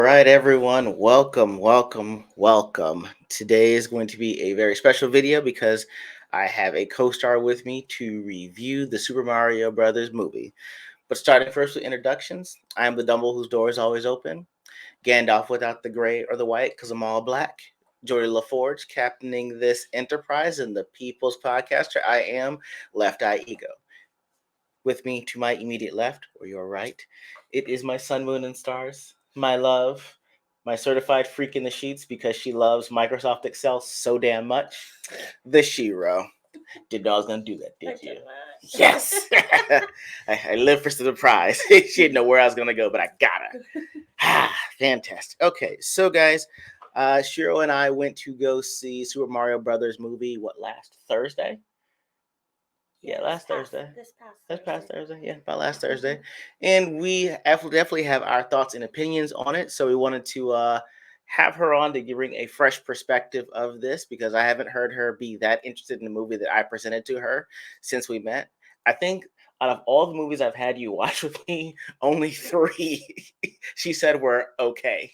right, everyone. Welcome, welcome, welcome. Today is going to be a very special video because I have a co-star with me to review the Super Mario Brothers movie. But starting first with introductions, I am the Dumble whose door is always open. Gandalf without the gray or the white because I'm all black. Jordy LaForge captaining this enterprise and the People's Podcaster. I am Left Eye Ego. With me to my immediate left, or your right, it is my sun, moon, and stars, my love, my certified freak in the sheets because she loves Microsoft Excel so damn much. The Shiro. Didn't know I was gonna do that, did you? Yes. I live for surprise. She didn't know where I was gonna go, but I got her. Fantastic. Okay, so guys, Shiro and I went to go see Super Mario Brothers movie. What, last Thursday? Yeah, last Thursday. This past Thursday. Yeah, about last Thursday. And we definitely have our thoughts and opinions on it. So we wanted to have her on to bring a fresh perspective of this because I haven't heard her be that interested in the movie that I presented to her since we met. I think out of all the movies I've had you watch with me, only 3 she said were okay.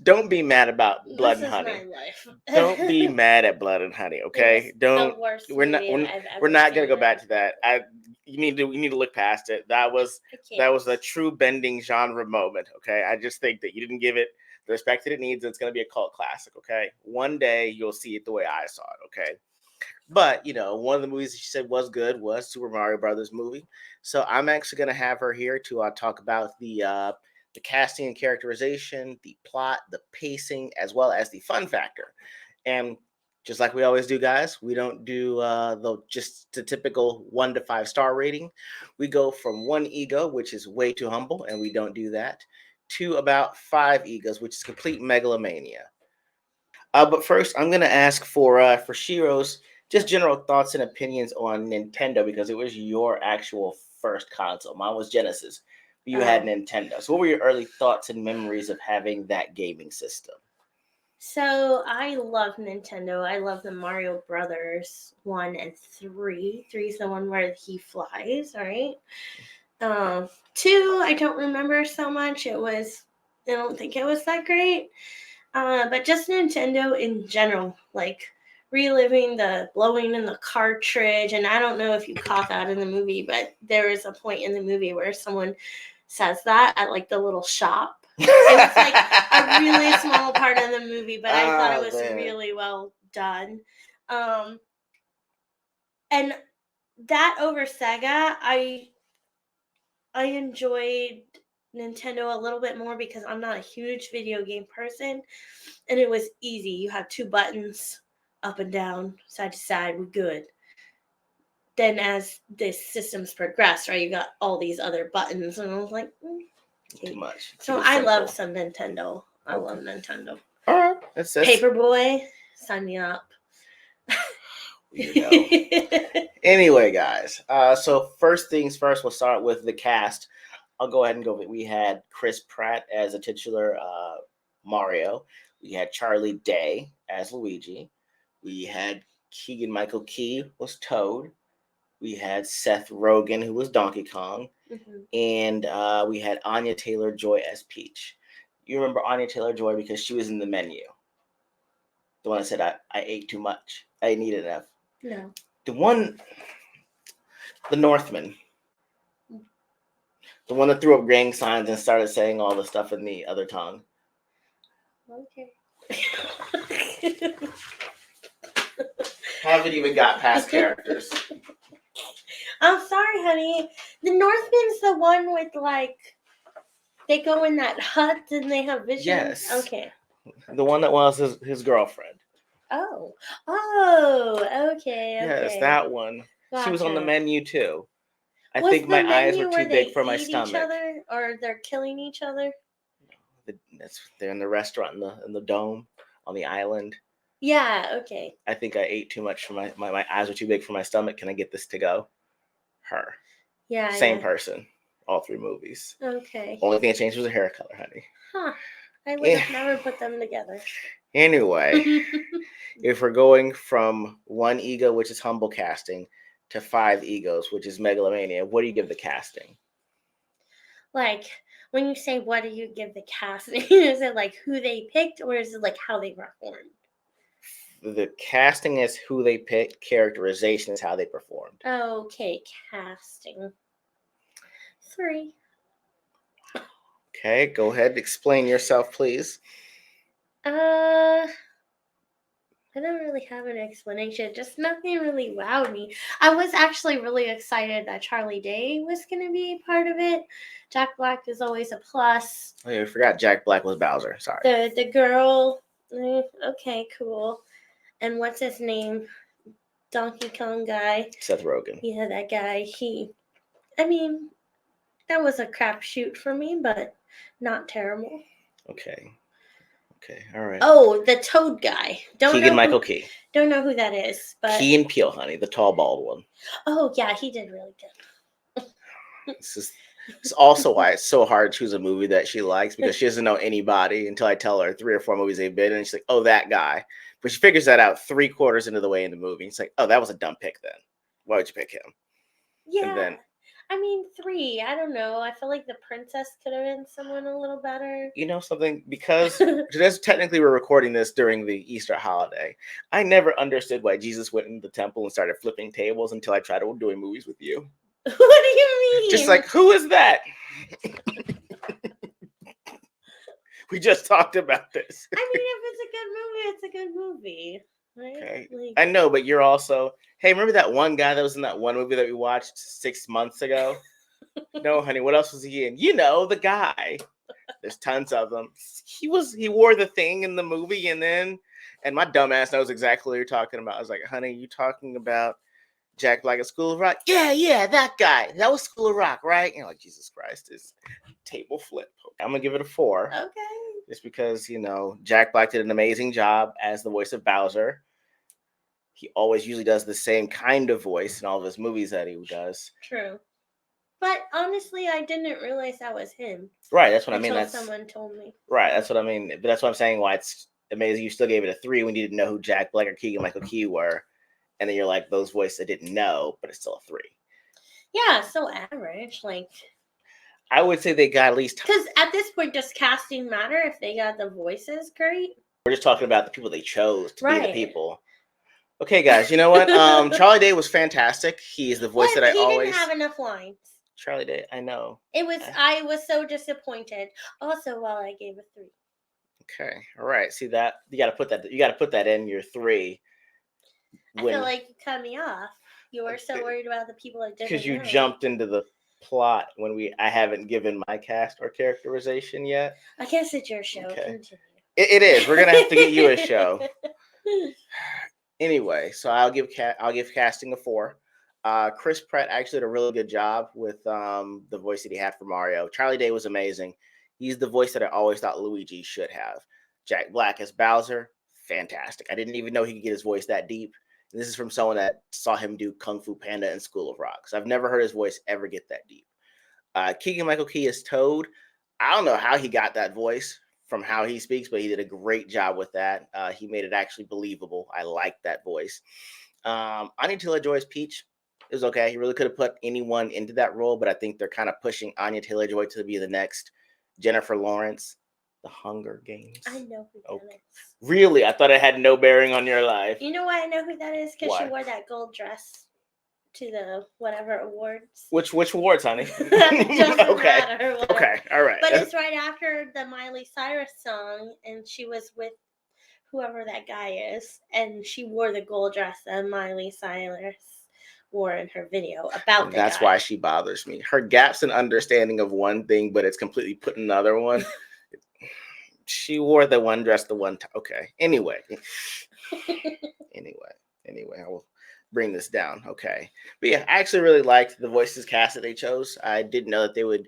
Don't be mad about Blood and Honey. My life. Don't be mad at Blood and Honey, okay? Don't. The worst We're not. movie I've ever We're not gonna seen go back to that. You need to look past it. That was a true bending genre moment. Okay, I just think that you didn't give it the respect that it needs. And it's gonna be a cult classic. Okay, one day you'll see it the way I saw it. Okay, but one of the movies she said was good was Super Mario Brothers movie. So I'm actually gonna have her here to talk about the casting and characterization, the plot, the pacing, as well as the fun factor. And just like we always do, guys, we don't do just the typical 1 to 5 star rating. We go from 1 ego, which is way too humble, and we don't do that, to about 5 egos, which is complete megalomania. But first, I'm gonna ask for Shiro's just general thoughts and opinions on Nintendo because it was your actual first console. Mine was Genesis. You had Nintendo. So, what were your early thoughts and memories of having that gaming system? So I love Nintendo. I love the Mario Brothers 1 and 3. 3 is the one where he flies, right? 2, I don't remember so much. I don't think it was that great. But just Nintendo in general, like reliving the blowing in the cartridge. And I don't know if you caught that in the movie, but there is a point in the movie where someone says that at like the little shop. It was like a really small part of the movie, but I thought it was really well done. And that over Sega, I enjoyed Nintendo a little bit more because I'm not a huge video game person, and it was easy. You have 2 buttons, up and down, side to side, we're good. Then as the systems progressed, right, you got all these other buttons, and I was like, okay. Too much. So I love some Nintendo. I love Nintendo. All right, that's Paperboy, sign me up. Anyway, guys. So first things first, we'll start with the cast. I'll go ahead and go. We had Chris Pratt as a titular Mario. We had Charlie Day as Luigi. We had Keegan Michael Key was Toad. We had Seth Rogen, who was Donkey Kong. Mm-hmm. And we had Anya Taylor-Joy as Peach. You remember Anya Taylor-Joy because she was in the menu. The one that said, I ate too much. I didn't eat enough. No. The Northman. The one that threw up gang signs and started saying all the stuff in the other tongue. Okay. Haven't even got past characters. I'm sorry, honey. The Northman's the one with, like, they go in that hut and they have visions? Yes. Okay. The one that was his girlfriend. Oh, okay. Yes, that one. Gotcha. She was on the menu, too. I think my eyes were too big for my stomach. Each other, or they're killing each other? They're in the restaurant in the dome on the island. Yeah, okay. I think I ate too much for my eyes were too big for my stomach. Can I get this to go? Her. Yeah. Same person. All 3 movies. Okay. Only thing that changed was the hair color, honey. Huh. I would have never put them together. Anyway, if we're going from 1 ego, which is humble casting, to 5 egos, which is megalomania, what do you give the casting? Like, When you say what do you give the casting, is it like who they picked or is it like how they performed? The casting is who they picked. Characterization is how they performed. Okay, casting. 3. Okay, go ahead. Explain yourself, please. I don't really have an explanation. Just nothing really wowed me. I was actually really excited that Charlie Day was going to be part of it. Jack Black is always a plus. Oh, yeah, I forgot Jack Black was Bowser. Sorry. The girl, okay, cool. And what's his name? Donkey Kong guy. Seth Rogen. Yeah, that guy. I mean, that was a crapshoot for me, but not terrible. Okay. Okay. All right. Oh, the Toad guy. Keegan-Michael Key. Don't know who that is, but Key and Peele, honey, the tall, bald one. oh yeah, he did really good. It's also why it's so hard to choose a movie that she likes, because she doesn't know anybody until I tell her 3 or 4 movies they've been in, and she's like, "Oh, that guy." But she figures that out 3/4 into the way in the movie. It's like, "Oh, that was a dumb pick then. Why would you pick him?" Yeah. And then, I mean, 3. I don't know. I feel like the princess could have been someone a little better. you know something? Because technically we're recording this during the Easter holiday. I never understood why Jesus went into the temple and started flipping tables until I tried doing movies with you. What do you mean? Just like, who is that? We just talked about this. I mean, if it's a good movie, it's a good movie. Right? Okay. Like, I know, but you're also, hey, remember that one guy that was in that one movie that we watched 6 months ago? No, honey, what else was he in? You know, the guy. There's tons of them. He wore the thing in the movie, and my dumbass knows exactly what you're talking about. I was like, honey, you talking about Jack Black at School of Rock? Yeah, that guy. That was School of Rock, right? And you're like, Jesus Christ, this table flip. I'm gonna give it a 4. okay. Just because, Jack Black did an amazing job as the voice of Bowser. He always usually does the same kind of voice in all of his movies that he does. True. But honestly, I didn't realize that was him. Right, that's what I mean. Until That's someone told me. Right, that's what I mean. But that's what I'm saying. Why it's amazing you still gave it a 3 when you didn't know who Jack Black or Keegan-Michael Key were, and then you're like, those voices I didn't know, but it's still a 3. Yeah, so average. Like, I would say they got at least. Because at this point, does casting matter if they got the voices great? We're just talking about the people they chose to be the Right. people. Okay, guys, you know what? Charlie Day was fantastic. He is the voice that I He always. didn't have enough lines. Charlie Day, I know. I was so disappointed. Also, while I gave a 3. Okay, all right. See that you got to put that in your 3. I feel like you cut me off. You were so worried about the people that didn't. Because you jumped into the plot when I haven't given my cast or characterization yet. I guess it's your show. Okay. Continue. It is. We're gonna have to get you a show. Anyway, so I'll give casting a 4. Chris Pratt actually did a really good job with the voice that he had for Mario. Charlie Day was amazing. He's the voice that I always thought Luigi should have. Jack Black as Bowser, fantastic. I didn't even know he could get his voice that deep. And this is from someone that saw him do Kung Fu Panda and School of Rock. So I've never heard his voice ever get that deep. Keegan-Michael Key as Toad. I don't know how he got that voice from how he speaks, but he did a great job with that. He made it actually believable. I liked that voice. Anya Taylor-Joy as Peach. It was okay. He really could have put anyone into that role, but I think they're kind of pushing Anya Taylor-Joy to be the next Jennifer Lawrence. The Hunger Games. I know who that is. Really? I thought it had no bearing on your life. You know why I know who that is? Because she wore that gold dress to the whatever awards. Which awards, honey? Doesn't matter. Whatever. Okay, all right. But it's right after the Miley Cyrus song, and she was with whoever that guy is, and she wore the gold dress that Miley Cyrus wore in her video about the That's guy. why she bothers me. Her gaps in understanding of one thing, but it's completely put in another one. She wore the one dress the one time. Okay. Anyway, I will bring this down. Okay. But yeah, I actually really liked the voices cast that they chose. I didn't know that they would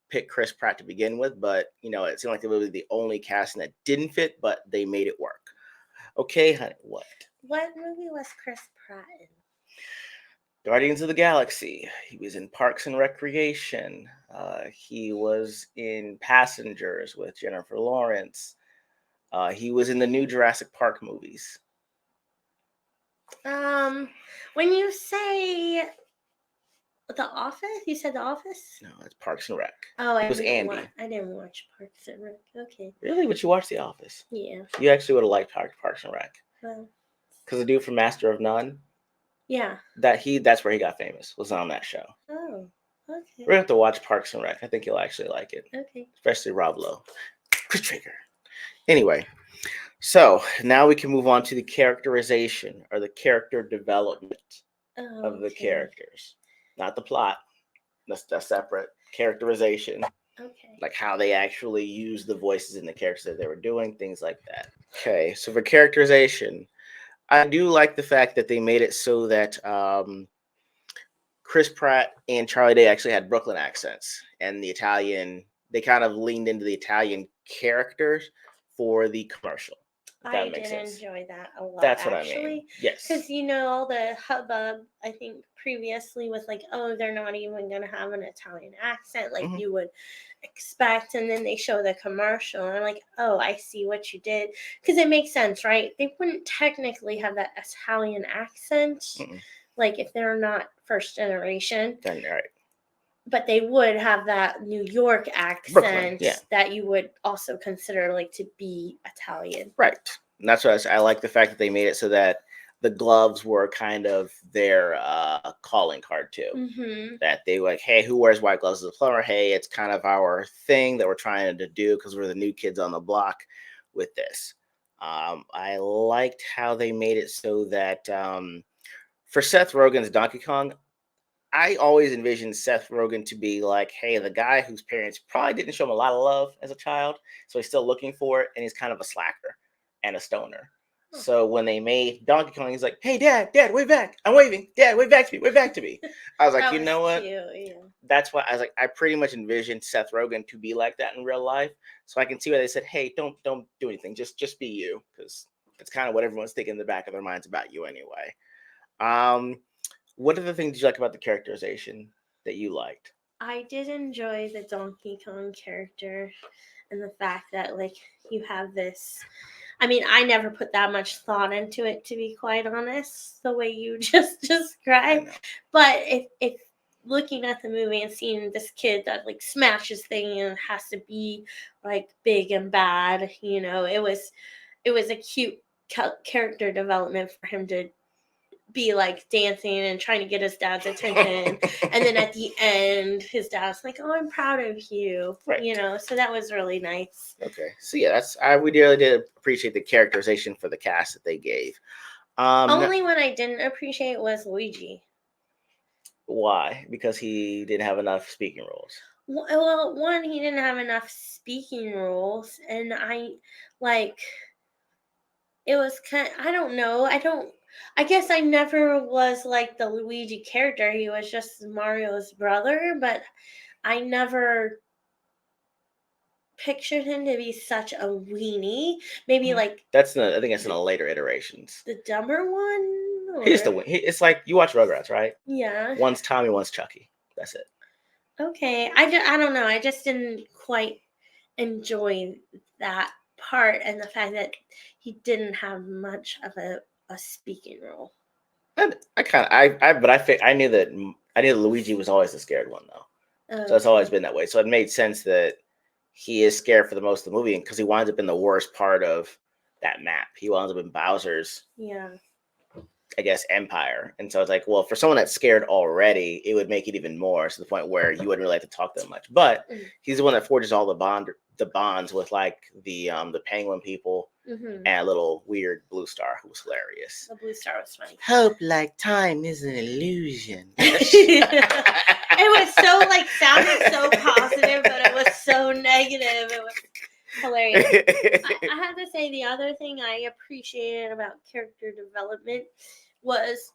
pick Chris Pratt to begin with, but it seemed like they would be the only casting that didn't fit, but they made it work. Okay, honey, what? What movie was Chris Pratt in? Guardians of the Galaxy. He was in Parks and Recreation. He was in Passengers with Jennifer Lawrence. He was in the new Jurassic Park movies. When you say The Office? You said The Office? No, it's Parks and Rec. Oh, It was Andy. I didn't watch Parks and Rec. Okay. Really? But you watched The Office? Yeah. You actually would have liked Parks and Rec. Well. Because the dude from Master of None, Yeah. that's where he got famous, was on that show. Oh. We're Okay. gonna have to watch Parks and Rec. I think you'll actually like it. Okay. Especially Rob Lowe. Chris Traeger. Anyway, so now we can move on to the characterization or the character development of the Okay. characters. Not the plot. That's separate. Characterization. Okay. Like how they actually use the voices in the characters that they were doing, things like that. Okay, so for characterization, I do like the fact that they made it so that Chris Pratt and Charlie Day actually had Brooklyn accents, and the Italian, they kind of leaned into the Italian characters for the commercial. If I that makes did sense. enjoy that a lot, That's what I mean. actually. Yes. Because, all the hubbub, I think, previously was like, oh, they're not even going to have an Italian accent like Mhm. you would expect. And then they show the commercial, and I'm like, oh, I see what you did. Because it makes sense, right? They wouldn't technically have that Italian accent, Mm-mm. like if they're not first generation. Then right. But they would have that New York Brooklyn, accent yeah. that you would also consider like to be Italian. Right. And that's what I like the fact that they made it so that the gloves were kind of their calling card too. Mm-hmm. That they were like, hey, who wears white gloves as a plumber? Hey, it's kind of our thing that we're trying to do because we're the new kids on the block with this. I liked how they made it so that for Seth Rogen's Donkey Kong, I always envisioned Seth Rogen to be like, hey, the guy whose parents probably didn't show him a lot of love as a child, so he's still looking for it, and he's kind of a slacker and a stoner. Huh. So when they made Donkey Kong, he's like, hey, Dad, wave back. I'm waving. Dad, wave back to me, wave back to me. I was like, That you was know what? cute, yeah. That's why I was like, I pretty much envisioned Seth Rogen to be like that in real life. So I can see why they said, hey, don't do anything. Just be you, because it's kind of what everyone's thinking in the back of their minds about you anyway. What other things did you like about the characterization that you liked? I did enjoy the Donkey Kong character and the fact that like you have this. I mean, I never put that much thought into it, to be quite honest, the way you just I described. know. But if looking at the movie and seeing this kid that like smashes things and has to be like big and bad, it was a cute character development for him to be like dancing and trying to get his dad's attention. And then at the end, his dad's like, oh, I'm proud of you. Right. So that was really nice. Okay. So yeah, we really did appreciate the characterization for the cast that they gave. Only one I didn't appreciate was Luigi. Why? Because he didn't have enough speaking roles. Well, one, he didn't have enough speaking roles, and like, it was I don't know. I guess I never was like the Luigi character. He was just Mario's brother, but I never pictured him to be such a weenie. Maybe like I think it's in the later iterations. the dumber one, He's the or it's like you watch Rugrats, right? yeah. One's Tommy, one's Chucky. That's it. Okay, I don't know. I just didn't quite enjoy that part and the fact that he didn't have much of a speaking role. And I kind of I knew that Luigi was always the scared one though. So it's always Okay. been that way. So it made sense that he is scared for the most of the movie because he winds up in the worst part of that map. He winds up in Bowser's, Yeah. I guess, empire. And so it's like, well, for someone that's scared already, it would make it even more to the point where you wouldn't really like to talk to them much. But he's the one that forges all the bonds with like the penguin people Mm-hmm. and a little weird blue star who was hilarious. The blue star was funny. Hope like time is an illusion. It was so like sounded so positive, but it was so negative. It was hilarious. I have to say the other thing I appreciated about character development was,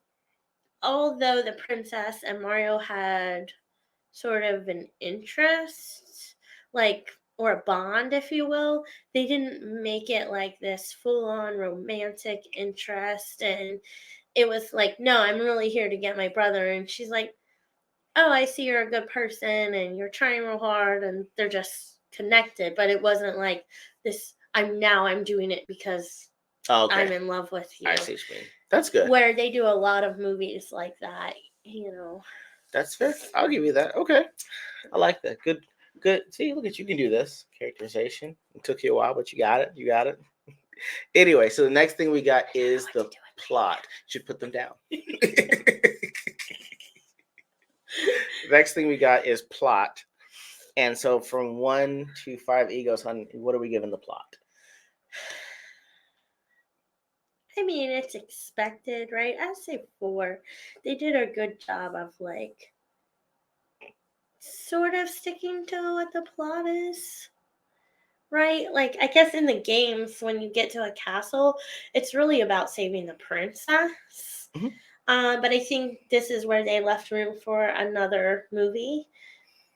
although the princess and Mario had sort of an interest, like, or a bond, if you will, they didn't make it like this full on romantic interest. And it was like, no, I'm really here to get my brother. And she's like, oh, I see you're a good person and you're trying real hard. And they're just connected. But it wasn't like this, I'm doing it because Okay. I'm in love with you. I see what you mean. That's good. Where they do a lot of movies like that, you know. That's fair. I'll give you that. Okay. I like that. Good. Good. See, look at you can do this. Characterization. It took you a while, but you got it. You got it. Anyway, so the next thing we got is the plot. Should put them down. Next thing we got is plot. And so from 1 to 5 egos, on what are we giving the plot? I mean, it's expected, right? I'd say 4. They did a good job of like sort of sticking to what the plot is. Right? Like, I guess in the games, when you get to a castle, it's really about saving the princess. Mhm. But I think this is where they left room for another movie.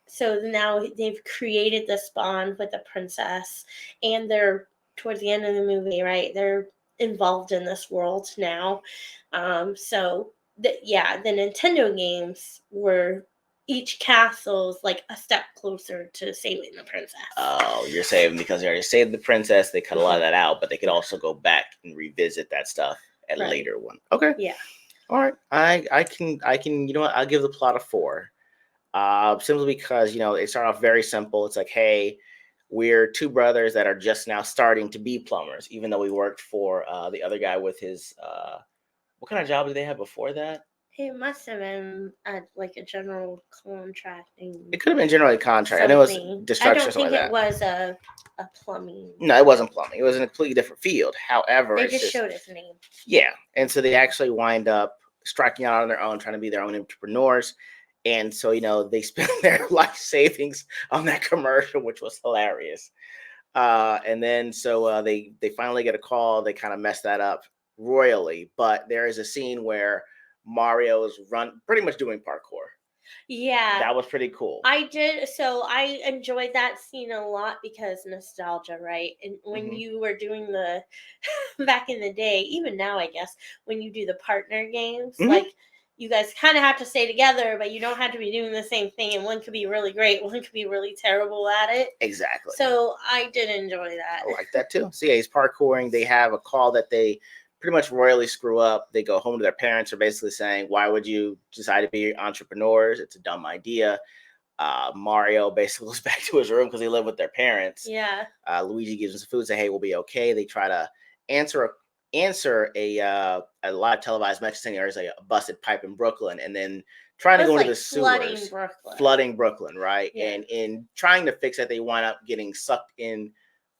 So now they've created this bond with the princess, and they're towards the end of the movie, right? They're involved in this world now. Yeah, the Nintendo games were each castle's like a step closer to saving the princess. Oh, you're saving because they already saved the princess. They cut a lot of that out, but they could also go back and revisit that stuff at a Right. later one. Okay. Yeah. All right. I can. You know what? I'll give the plot a 4. Simply because it started off very simple. It's like, hey, we're two brothers that are just now starting to be plumbers, even though we worked for the other guy with his. What kind of job did they have before that? It must have been like a general contracting It could have been generally contract. I know it was something. I destruction or don't something think like it that. was a plumbing. No, it wasn't plumbing. It was in a completely different field. However, They it's just just showed his name. yeah. And so they actually wind up striking out on their own, trying to be their own entrepreneurs. And so, they spend their life savings on that commercial, which was hilarious. And then so they finally get a call. They kind of mess that up royally. But there is a scene where Mario is pretty much doing parkour. Yeah, That was pretty cool. I did. So I enjoyed that scene a lot because nostalgia, right? And when you were doing the back in the day, even now, I guess, when you do the partner games, like you guys kind of have to stay together, but you don't have to be doing the same thing. And one could be really great, one could be really terrible at it. Exactly. So I did enjoy that. I like that too. So yeah, he's parkouring. They have a call that they pretty much royally screw up. They go home to their parents, are basically saying, "Why would you decide to be entrepreneurs? It's a dumb idea." Mario basically goes back to his room because they live with their parents. Yeah. Luigi gives them some food, say, "Hey, we'll be okay." They try to answer a live televised message saying there's a busted pipe in Brooklyn, and then trying to go into the sewers, flooding Brooklyn, right? Yeah. And in trying to fix it, they wind up getting sucked in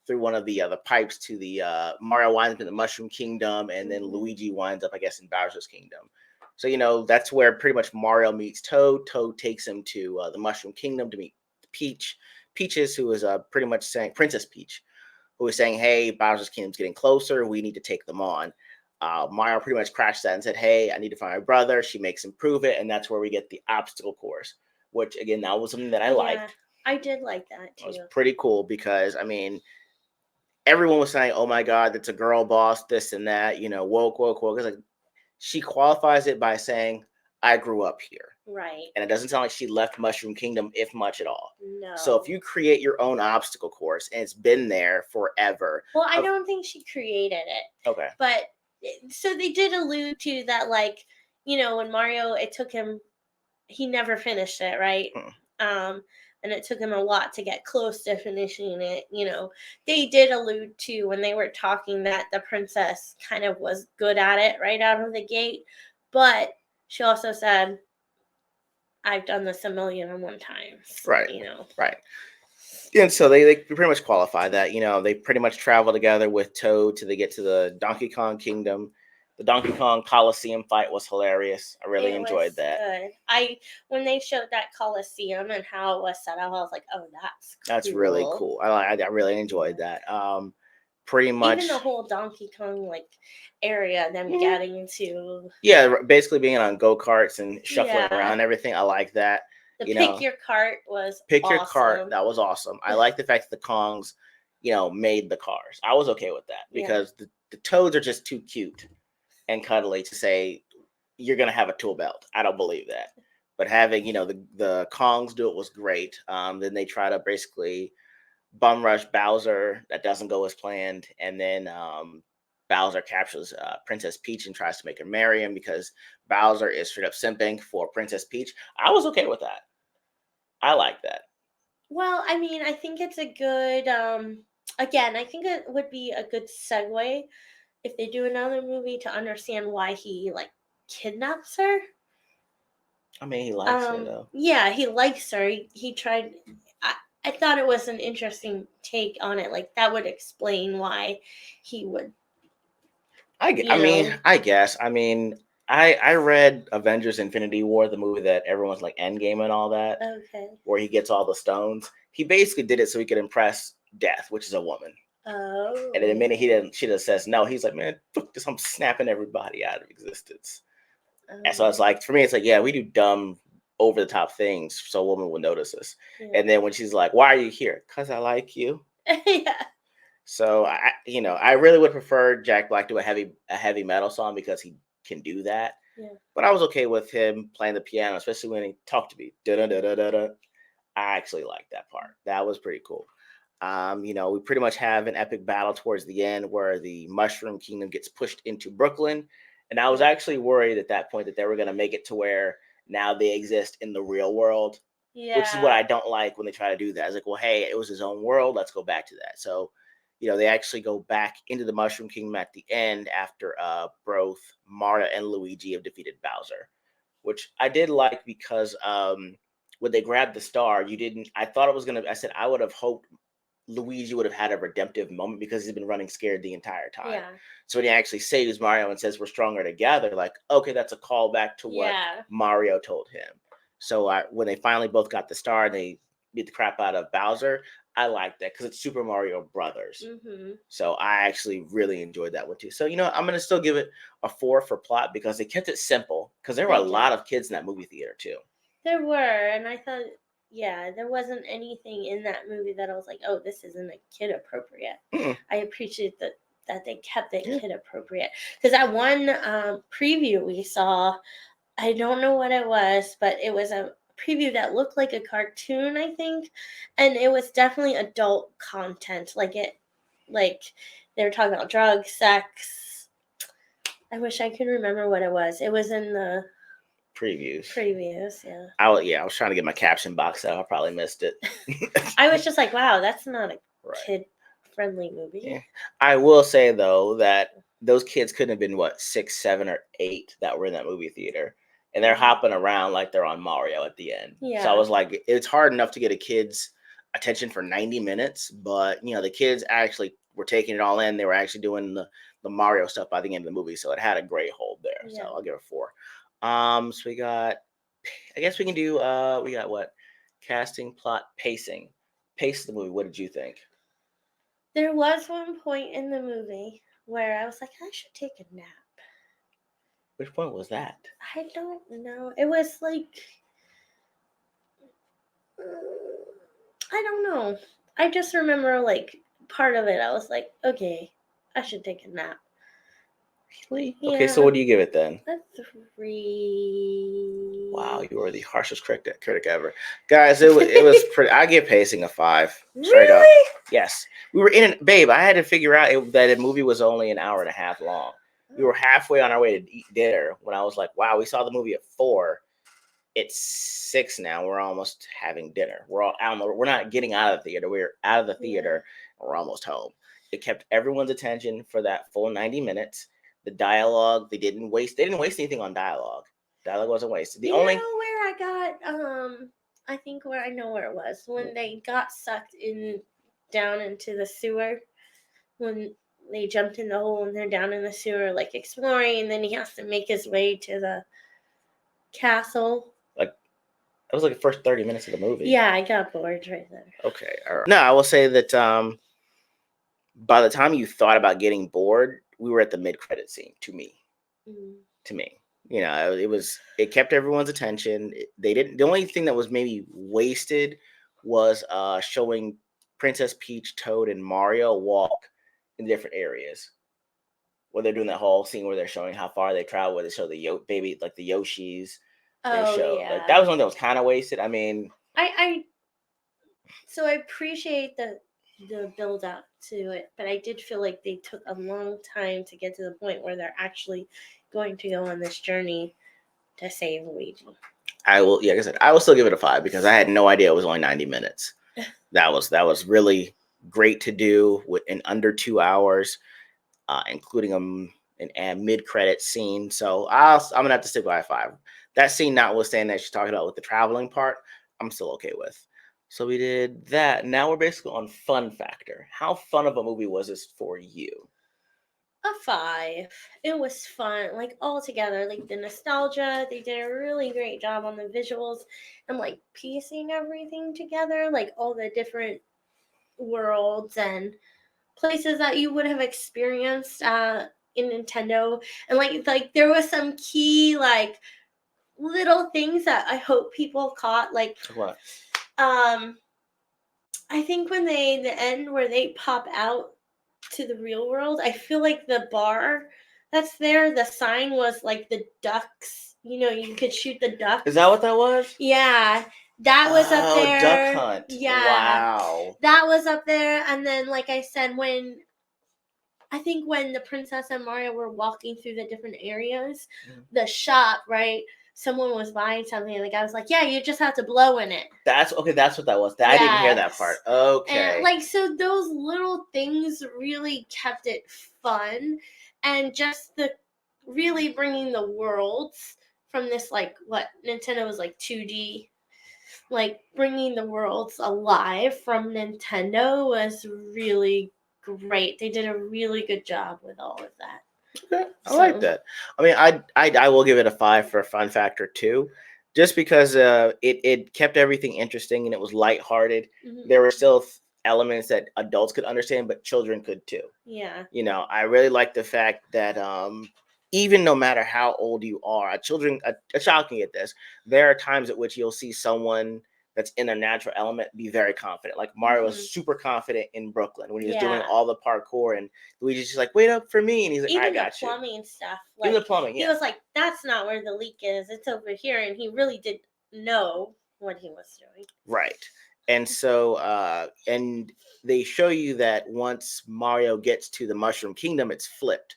through one of the pipes to the Mario winds up in the Mushroom Kingdom, and then Luigi winds up, I guess, in Bowser's Kingdom. So that's where pretty much Mario meets Toad. Toad takes him to the Mushroom Kingdom to meet Peaches, who is pretty much saying Princess Peach, who is saying, "Hey, Bowser's Kingdom's getting closer. We need to take them on." Mario pretty much crashed that and said, "Hey, I need to find my brother." She makes him prove it, and that's where we get the obstacle course, which again, that was something that I liked. I did like that too. It was pretty cool because everyone was saying, "Oh my God, that's a girl boss, this and that." Woke, woke, woke. It's like she qualifies it by saying, "I grew up here." Right. And it doesn't sound like she left Mushroom Kingdom, if much at all. No. So if you create your own obstacle course and it's been there forever. Well, I don't think she created it. Okay. But so they did allude to that, like, when Mario, it took him, he never finished it, right? And it took him a lot to get close to finishing it. They did allude to when they were talking that the princess kind of was good at it right out of the gate. But she also said, "I've done this 1,000,001 times." Right. Right. And so they pretty much qualify that. They pretty much travel together with Toad till they get to the Donkey Kong Kingdom. The Donkey Kong Coliseum fight was hilarious. I really enjoyed that. Good. When they showed that Coliseum and how it was set up, I was like, "Oh, that's really cool." I really enjoyed that. Pretty much even the whole Donkey Kong area, them getting to basically being on go-karts and shuffling around and everything. I like that. The pick your cart was awesome. Your cart, that was awesome. I like the fact that the Kongs, made the cars. I was okay with that because the Toads are just too cute and cuddly to say you're gonna have a tool belt. I don't believe that. But having the Kongs do it was great. Then they try to basically bum rush Bowser. That doesn't go as planned, and then Bowser captures Princess Peach and tries to make her marry him because Bowser is straight up simping for Princess Peach. I was okay with that. I like that. Well, I mean, I think it's a good again, I think it would be a good segue if they do another movie to understand why he like kidnaps her. I mean, he likes her though. Yeah, he likes her. He tried. I thought it was an interesting take on it. Like that would explain why he would. I mean, I guess. I mean, I read Avengers: Infinity War, the movie that everyone's like Endgame and all that, Okay. where he gets all the stones. He basically did it so he could impress Death, which is a woman. Oh. And in the minute she just says no, he's like, man, fuck this, I'm snapping everybody out of existence. And so it's like, for me, it's like, yeah, we do dumb, over the top things so a woman will notice us. Yeah. And then when she's like, why are you here? Because I like you. Yeah. So I really would prefer Jack Black do a heavy metal song because he can do that. Yeah. But I was okay with him playing the piano, especially when he talked to me. Da da da da da da. I actually liked that part. That was pretty cool. We pretty much have an epic battle towards the end where the Mushroom Kingdom gets pushed into Brooklyn. And I was actually worried at that point that they were going to make it to where now they exist in the real world. Yeah. Which is what I don't like when they try to do that. I was like, well, hey, it was his own world. Let's go back to that. So, they actually go back into the Mushroom Kingdom at the end after both Mario and Luigi have defeated Bowser, which I did like because when they grabbed the star, I thought it was going to, I said, I would have hoped Luigi would have had a redemptive moment because he's been running scared the entire time. Yeah. So when he actually saves Mario and says we're stronger together, like, okay, that's a callback to what Mario told him. So when they finally both got the star and they beat the crap out of Bowser, I like that because it's Super Mario Brothers. Mm-hmm. So I actually really enjoyed that one too. So, I'm going to still give it a 4 for plot because they kept it simple because there were a lot of kids in that movie theater too. There were, and I thought, there wasn't anything in that movie that I was like, oh, this isn't a kid appropriate. Mm-mm. I appreciate that they kept it kid appropriate. Because that one preview we saw, I don't know what it was, but it was a preview that looked like a cartoon, I think. And it was definitely adult content. Like they were talking about drugs, sex. I wish I could remember what it was. It was in the previews, yeah. I was trying to get my caption box out. I probably missed it. I was just like, wow, that's not a kid-friendly movie. Yeah. I will say, though, that those kids couldn't have been, 6, 7, or 8 that were in that movie theater. And they're hopping around like they're on Mario at the end. Yeah. So I was like, it's hard enough to get a kid's attention for 90 minutes. But, the kids actually were taking it all in. They were actually doing the Mario stuff by the end of the movie. So it had a great hold there. Yeah. So I'll give it a 4. So we got, I guess we can do, we got what? Casting, plot, pacing. Pace the movie. What did you think? There was one point in the movie where I was like, I should take a nap. Which point was that? I don't know. It was like, I don't know. I just remember like part of it. I was like, okay, I should take a nap. Really? Yeah. Okay, so what do you give it then? A 3. Wow, you are the harshest critic ever, guys. It was pretty. I give pacing a 5. Straight really? Up. Yes, we were in it, babe. I had to figure out that the movie was only an hour and a half long. We were halfway on our way to eat dinner when I was like, "Wow, we saw the movie at 4. It's 6 now. We're almost having dinner. We're not getting out of the theater. We're out of the theater. And we're almost home." It kept everyone's attention for that full 90 minutes. The dialogue, they didn't waste anything on dialogue. Dialogue wasn't wasted. Know where I got I think where I know where it was when they got sucked down into the sewer, when they jumped in the hole and they're down in the sewer like exploring, and then he has to make his way to the castle. Like that was like the first 30 minutes of the movie. Yeah, I got bored right there. Okay, all right. No, I will say that by the time you thought about getting bored, we were at the mid-credit scene. To me, it kept everyone's attention. The only thing that was maybe wasted was showing Princess Peach, Toad, and Mario walk in different areas. Where they're doing that whole scene where they're showing how far they travel, where they show the the Yoshis. Like that was one that was kind of wasted. I mean, so I appreciate the the build up to it, but I did feel like they took a long time to get to the point where they're actually going to go on this journey to save Luigi. I will, yeah, like I said, I will still give it a 5 because I had no idea it was only 90 minutes. That was really great to do in under 2 hours, including a mid credit scene. So I'm gonna have to stick by a 5. That scene, notwithstanding that she's talking about with the traveling part, I'm still okay with. So we did that. Now we're basically on fun factor. How fun of a movie was this for you? A 5. It was fun, like all together, like the nostalgia. They did a really great job on the visuals and like piecing everything together, like all the different worlds and places that you would have experienced in Nintendo, and like there was some key like little things that I hope people caught, like What? um I think when they the end where they pop out to the real world, I feel like the bar that's there, the sign was like the ducks. You know, you could shoot the ducks. Is that what that was? Yeah, that was up Oh, there. Duck Hunt. Yeah, Wow. that was up there. And then, like I said, when the princess and Mario were walking through the different areas, the shop, right? Someone was buying something, and the guy was like, "Yeah, you just have to blow in it." That's okay. That's what that was. I didn't hear that Yes. part. And Okay. like, so those little things really kept it fun, and just the really bringing the worlds from this, like, what Nintendo was like 2D, like bringing the worlds alive from Nintendo was really great. They did a really good job with all of that. Okay, I like that. I mean, I will give it a 5 for fun factor too, just because it kept everything interesting and it was lighthearted. Mhm. There were still elements that adults could understand, but children could too. Yeah. You know, I really like the fact that even no matter how old you are, a child can get this. There are times at which you'll see someone that's in a natural element be very confident. Like Mario was super confident in Brooklyn when he was doing Yeah. all the parkour, and Luigi's just like, "Wait up for me," and he's like, "I Even the got you." plumbing stuff, Even like the plumbing, he yeah, was like, "That's not where the leak is. It's over here," and he really did know what he was doing. right. And so, and they show you that once Mario gets to the Mushroom Kingdom, it's flipped.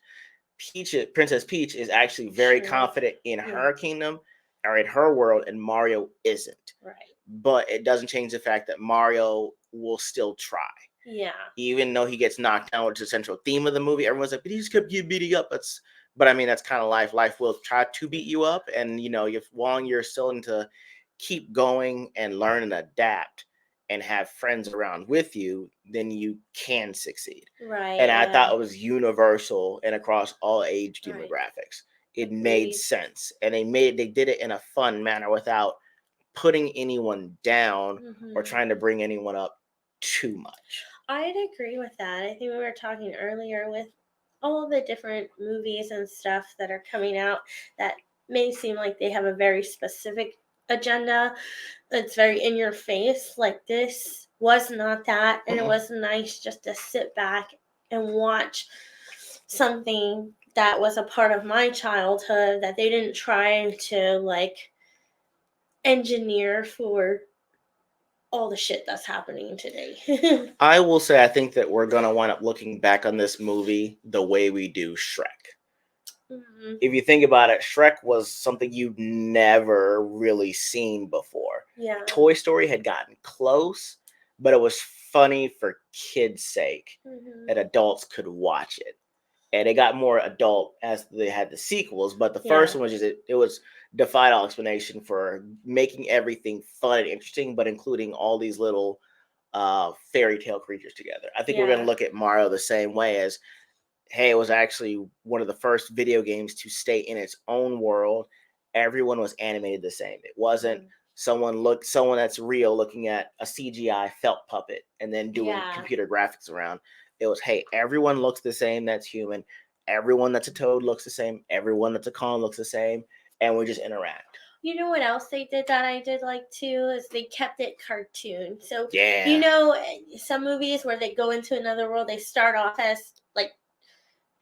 Princess Peach is actually very Sure. confident in Yeah. her kingdom or in her world, and Mario isn't. Right. But it doesn't change the fact that Mario will still try. Yeah. Even though he gets knocked down, which is the central theme of the movie. Everyone's like, but he just kept getting beating up. But I mean, that's kind of life. Life will try to beat you up, and you know, if while you're still to keep going and learn and adapt, and have friends around with you, then you can succeed. Right. And I Yeah. thought it was universal and across all age Right. demographics. It made Agreed. sense, and they did it in a fun manner without putting anyone down or trying to bring anyone up too much. I'd agree with that. I think we were talking earlier with all the different movies and stuff that are coming out that may seem like they have a very specific agenda that's very in your face. Like this was not that, and it was nice just to sit back and watch something that was a part of my childhood that they didn't try to like engineer for all the shit that's happening today. I will say I think that we're gonna wind up looking back on this movie the way we do Shrek. If you think about it, Shrek was something you'd never really seen before. Yeah. Toy Story had gotten close, but it was funny for kids' sake that adults could watch it. And it got more adult as they had the sequels, but the first one was just it was defied all explanation for making everything fun and interesting, but including all these little fairy tale creatures together. I think we're gonna look at Mario the same way as, hey, it was actually one of the first video games to stay in its own world. Everyone was animated the same. It wasn't someone that's real looking at a CGI felt puppet and then doing computer graphics around. It was, hey, everyone looks the same that's human. Everyone that's a toad looks the same. Everyone that's a Kong looks the same. And we just interact. You know what else they did that I did like too is they kept it cartoon. So Yeah. you know some movies where they go into another world, they start off as like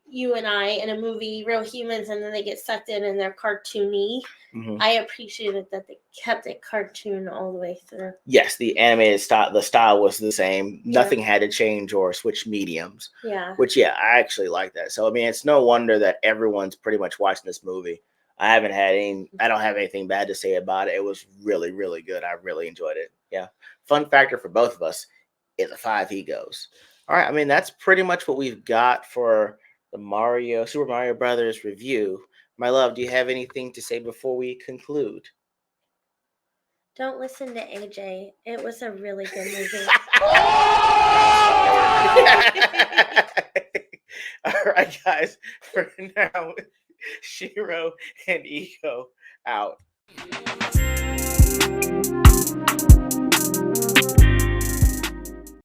you and I in a movie, real humans, and then they get sucked in and they're cartoony. Mhm. I appreciated that they kept it cartoon all the way through. Yes, the animated style, the style was the same. Yeah. Nothing had to change or switch mediums. Yeah. Which, yeah, I actually like that. So, I mean, it's no wonder that everyone's pretty much watching this movie. I don't have anything bad to say about it. It was really, really good. I really enjoyed it. Yeah. Fun factor for both of us is a 5 E.G.Os. All right. I mean, that's pretty much what we've got for the Super Mario Brothers review. My love, do you have anything to say before we conclude? Don't listen to AJ. It was a really good movie. All right, guys. For now, Shiro and E.G.O out.